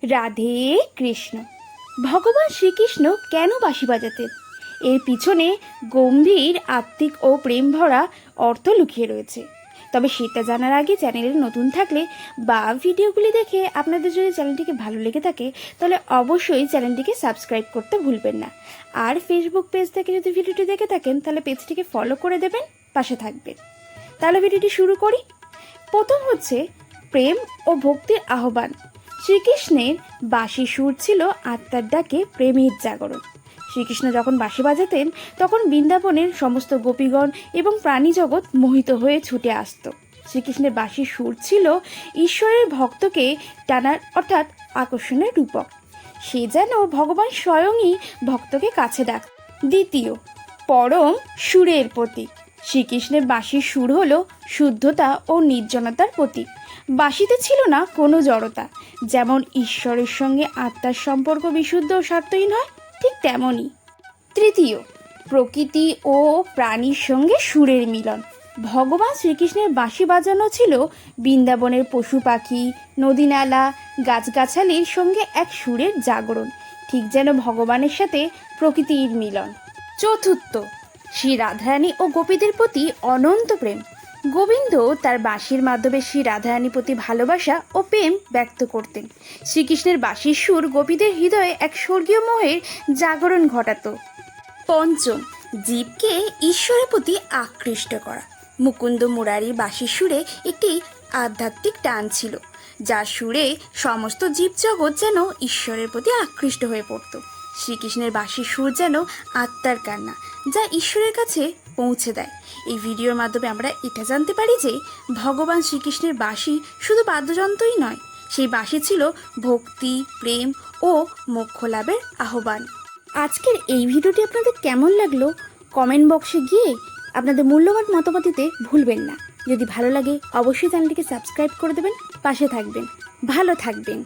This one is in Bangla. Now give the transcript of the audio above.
রাধে কৃষ্ণ। ভগবান শ্রীকৃষ্ণ কেন বাঁশি বাজাতেন? এর পিছনে গম্ভীর আত্মিক ও প্রেম ভরা অর্থ লুকিয়ে রয়েছে। তবে সেটা জানার আগে চ্যানেলে নতুন থাকলে বা ভিডিওগুলি দেখে আপনাদের যদি চ্যানেলটিকে ভালো লেগে থাকে তাহলে অবশ্যই চ্যানেলটিকে সাবস্ক্রাইব করতে ভুলবেন না। আর ফেসবুক পেজ থেকে যদি ভিডিওটি দেখে থাকেন তাহলে পেজটিকে ফলো করে দেবেন, পাশে থাকবেন। তাহলে ভিডিওটি শুরু করি। প্রথম হচ্ছে প্রেম ও ভক্তির আহ্বান। শ্রীকৃষ্ণের বাঁশি সুর ছিল আত্মার ডাকে প্রেমের জাগরণ। শ্রীকৃষ্ণ যখন বাঁশি বাজাতেন তখন বৃন্দাবনের সমস্ত গোপীগণ এবং প্রাণী জগৎ মোহিত হয়ে ছুটে আসত। শ্রীকৃষ্ণের বাঁশির সুর ছিল ঈশ্বরের ভক্তকে টানার অর্থাৎ আকর্ষণের রূপক। সে যেন ভগবান স্বয়ংই ভক্তকে কাছে ডাক। দ্বিতীয়, পরম সুরের প্রতীক। শ্রীকৃষ্ণের বাঁশির সুর হল শুদ্ধতা ও নির্জনতার প্রতীক। বাঁশিতে ছিল না কোনো জড়তা। যেমন ঈশ্বরের সঙ্গে আত্মার সম্পর্ক বিশুদ্ধ ও স্বার্থহীন হয়, ঠিক তেমনই। তৃতীয়, প্রকৃতি ও প্রাণীর সঙ্গে সুরের মিলন। ভগবান শ্রীকৃষ্ণের বাঁশি বাজানো ছিল বৃন্দাবনের পশু পাখি, নদীনালা, গাছগাছালির সঙ্গে এক সুরের জাগরণ, ঠিক যেন ভগবানের সাথে প্রকৃতির মিলন। চতুর্থ, শ্রী রাধারানী ও গোপীদের প্রতি অনন্ত প্রেম। গোবিন্দ তার বাঁশির মাধ্যমে শ্রী রাধারানীর প্রতি ভালোবাসা ও প্রেম ব্যক্ত করতেন। শ্রীকৃষ্ণের বাঁশির সুর গোপীদের হৃদয়ে এক স্বর্গীয় মোহের জাগরণ ঘটাত। পঞ্চম, জীবকে ঈশ্বরের প্রতি আকৃষ্ট করা। মুকুন্দ মুরারির বাঁশির সুরে একটি আধ্যাত্মিক টান ছিল, যার সুরে সমস্ত জীবজগৎ যেন ঈশ্বরের প্রতি আকৃষ্ট হয়ে পড়ত। শ্রীকৃষ্ণের বাঁশির সুর যেন আত্মার কান্না, যা ঈশ্বরের কাছে পৌঁছে দেয়। এই ভিডিওর মাধ্যমে আমরা এটা জানতে পারি যে ভগবান শ্রীকৃষ্ণের বাঁশি শুধু বাদ্যযন্ত্রই নয়, সেই বাঁশি ছিল ভক্তি, প্রেম ও মোক্ষ লাভের আহ্বান। আজকের এই ভিডিওটি আপনাদের কেমন লাগলো কমেন্ট বক্সে গিয়ে আপনাদের মূল্যবান মতামত দিতে ভুলবেন না। যদি ভালো লাগে অবশ্যই চ্যানেলটিকে সাবস্ক্রাইব করে দেবেন, পাশে থাকবেন। ভালো থাকবেন।